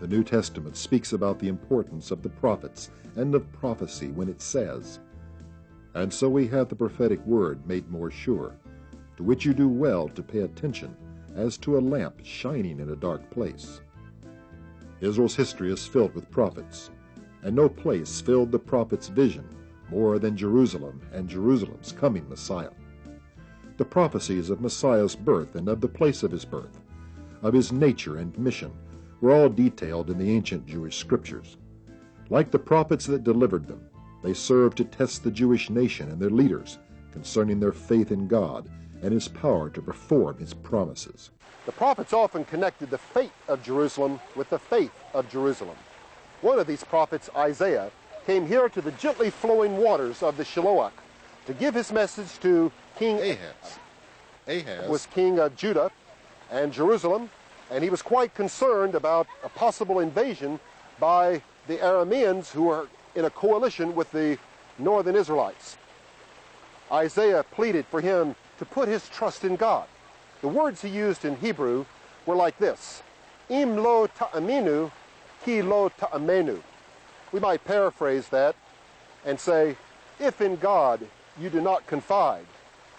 The New Testament speaks about the importance of the prophets and of prophecy when it says, "And so we have the prophetic word made more sure, to which you do well to pay attention, as to a lamp shining in a dark place." Israel's history is filled with prophets, and no place filled the prophet's vision more than Jerusalem and Jerusalem's coming Messiah. The prophecies of Messiah's birth and of the place of his birth, of his nature and mission, were all detailed in the ancient Jewish scriptures. Like the prophets that delivered them, they served to test the Jewish nation and their leaders concerning their faith in God and his power to perform his promises. The prophets often connected the fate of Jerusalem with the faith of Jerusalem. One of these prophets, Isaiah, came here to the gently flowing waters of the Shiloach to give his message to King Ahaz. Ahaz was king of Judah and Jerusalem, and he was quite concerned about a possible invasion by the Arameans, who were in a coalition with the northern Israelites. Isaiah pleaded for him to put his trust in God. The words he used in Hebrew were like this: Im lo ta'aminu, ki lo ta'amenu. We might paraphrase that and say, if in God you do not confide,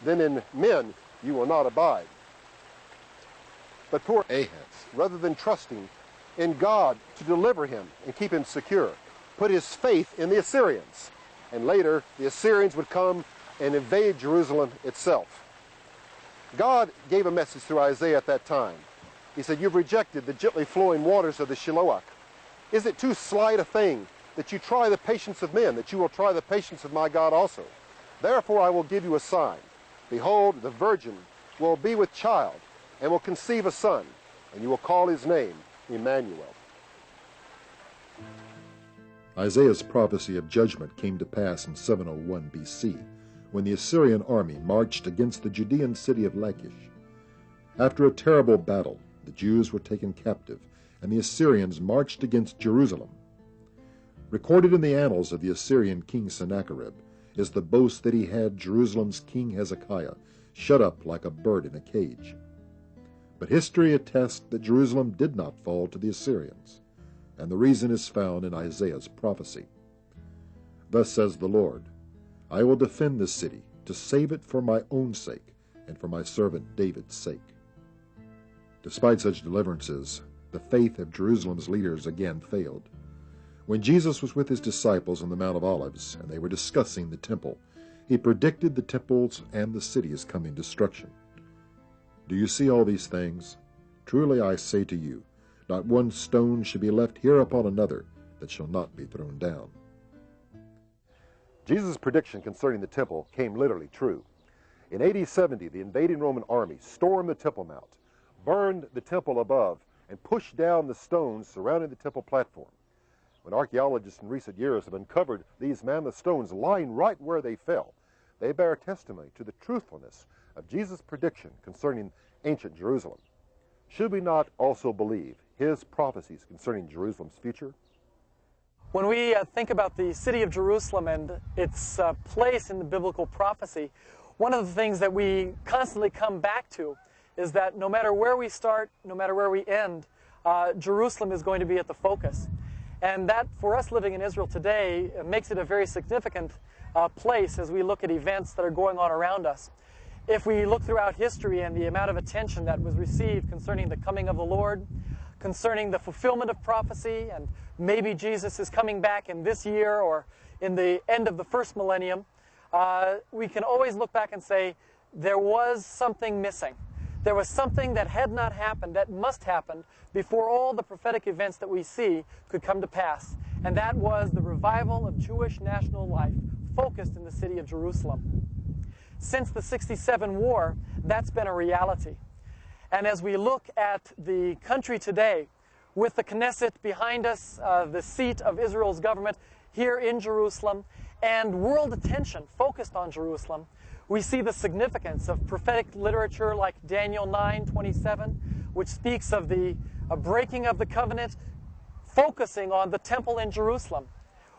then in men you will not abide. But poor Ahaz, rather than trusting in God to deliver him and keep him secure, put his faith in the Assyrians. And later, the Assyrians would come and invade Jerusalem itself. God gave a message through Isaiah at that time. He said, "You've rejected the gently flowing waters of the Shiloach. Is it too slight a thing that you try the patience of men, that you will try the patience of my God also? Therefore I will give you a sign. Behold, the virgin will be with child and will conceive a son, and you will call his name Emmanuel." Isaiah's prophecy of judgment came to pass in 701 BC, when the Assyrian army marched against the Judean city of Lachish. After a terrible battle, the Jews were taken captive, and the Assyrians marched against Jerusalem. Recorded in the annals of the Assyrian king Sennacherib is the boast that he had Jerusalem's king Hezekiah shut up like a bird in a cage. But history attests that Jerusalem did not fall to the Assyrians, and the reason is found in Isaiah's prophecy. Thus says the Lord, "I will defend this city, to save it for my own sake, and for my servant David's sake." Despite such deliverances, the faith of Jerusalem's leaders again failed. When Jesus was with his disciples on the Mount of Olives, and they were discussing the temple, he predicted the temple's and the city's coming destruction. "Do you see all these things? Truly I say to you, not one stone shall be left here upon another that shall not be thrown down." Jesus' prediction concerning the temple came literally true. In AD 70, the invading Roman army stormed the Temple Mount, burned the temple above, and pushed down the stones surrounding the temple platform. When archaeologists in recent years have uncovered these mammoth stones lying right where they fell, they bear testimony to the truthfulness of Jesus' prediction concerning ancient Jerusalem. Should we not also believe his prophecies concerning Jerusalem's future? When we think about the city of Jerusalem and its place in the biblical prophecy, one of the things that we constantly come back to is that no matter where we start, no matter where we end, Jerusalem is going to be at the focus. And that, for us living in Israel today, makes it a very significant place as we look at events that are going on around us. If we look throughout history and the amount of attention that was received concerning the coming of the Lord, concerning the fulfillment of prophecy, and maybe Jesus is coming back in this year or in the end of the first millennium, we can always look back and say, there was something missing. There was something that had not happened, that must happen before all the prophetic events that we see could come to pass. And that was the revival of Jewish national life focused in the city of Jerusalem. Since the 67 war, that's been a reality. And as we look at the country today, with the Knesset behind us, the seat of Israel's government here in Jerusalem, and world attention focused on Jerusalem, we see the significance of prophetic literature like Daniel 9:27, which speaks of the breaking of the covenant, focusing on the temple in Jerusalem,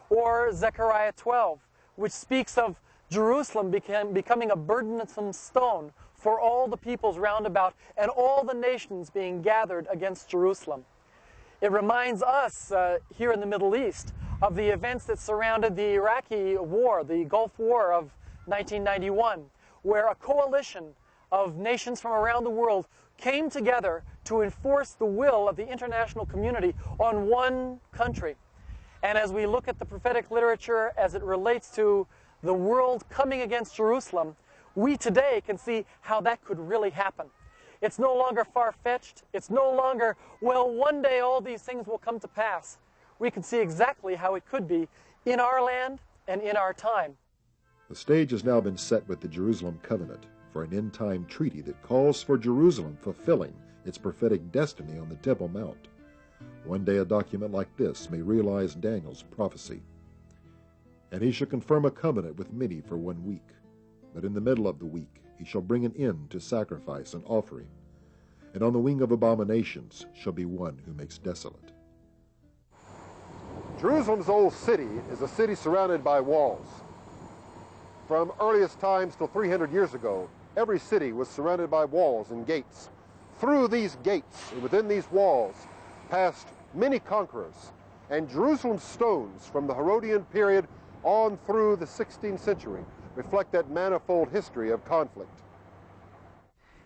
or Zechariah 12, which speaks of Jerusalem becoming a burdensome stone for all the peoples round about and all the nations being gathered against Jerusalem. It reminds us here in the Middle East of the events that surrounded the Iraqi war, the Gulf War of 1991, where a coalition of nations from around the world came together to enforce the will of the international community on one country. And as we look at the prophetic literature as it relates to the world coming against Jerusalem, we today can see how that could really happen. It's no longer far-fetched. It's no longer, well, one day all these things will come to pass. We can see exactly how it could be in our land and in our time. The stage has now been set with the Jerusalem Covenant for an end-time treaty that calls for Jerusalem fulfilling its prophetic destiny on the Temple Mount. One day a document like this may realize Daniel's prophecy. And he shall confirm a covenant with many for 1 week. But in the middle of the week he shall bring an end to sacrifice and offering. And on the wing of abominations shall be one who makes desolate. Jerusalem's old city is a city surrounded by walls. From earliest times till 300 years ago, every city was surrounded by walls and gates. Through these gates and within these walls passed many conquerors, and Jerusalem's stones from the Herodian period on through the 16th century reflect that manifold history of conflict.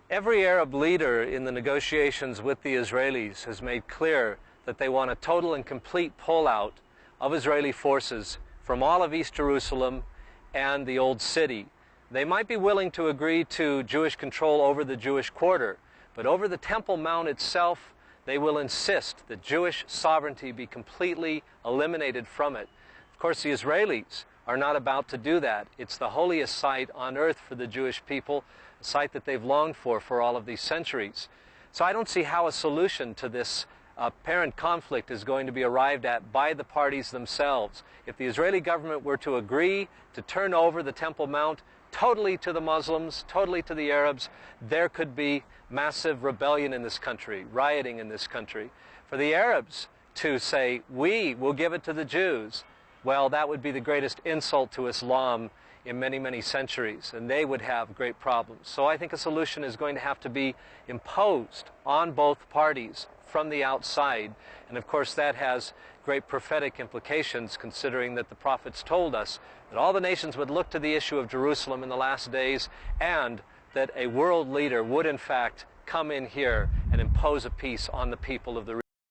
Every Arab leader in the negotiations with the Israelis has made clear that they want a total and complete pullout of Israeli forces from all of East Jerusalem and the Old City. They might be willing to agree to Jewish control over the Jewish quarter, but over the Temple Mount itself, they will insist that Jewish sovereignty be completely eliminated from it. Of course, the Israelis are not about to do that. It's the holiest site on earth for the Jewish people, a site that they've longed for all of these centuries. So I don't see how a solution to this apparent conflict is going to be arrived at by the parties themselves. If the Israeli government were to agree to turn over the Temple Mount totally to the Muslims, totally to the Arabs, there could be massive rebellion in this country, rioting in this country. For the Arabs to say, we will give it to the Jews, well, that would be the greatest insult to Islam in many, many centuries, and they would have great problems. So I think a solution is going to have to be imposed on both parties from the outside. And of course that has great prophetic implications, considering that the prophets told us that all the nations would look to the issue of Jerusalem in the last days, and that a world leader would in fact come in here and impose a peace on the people of the region.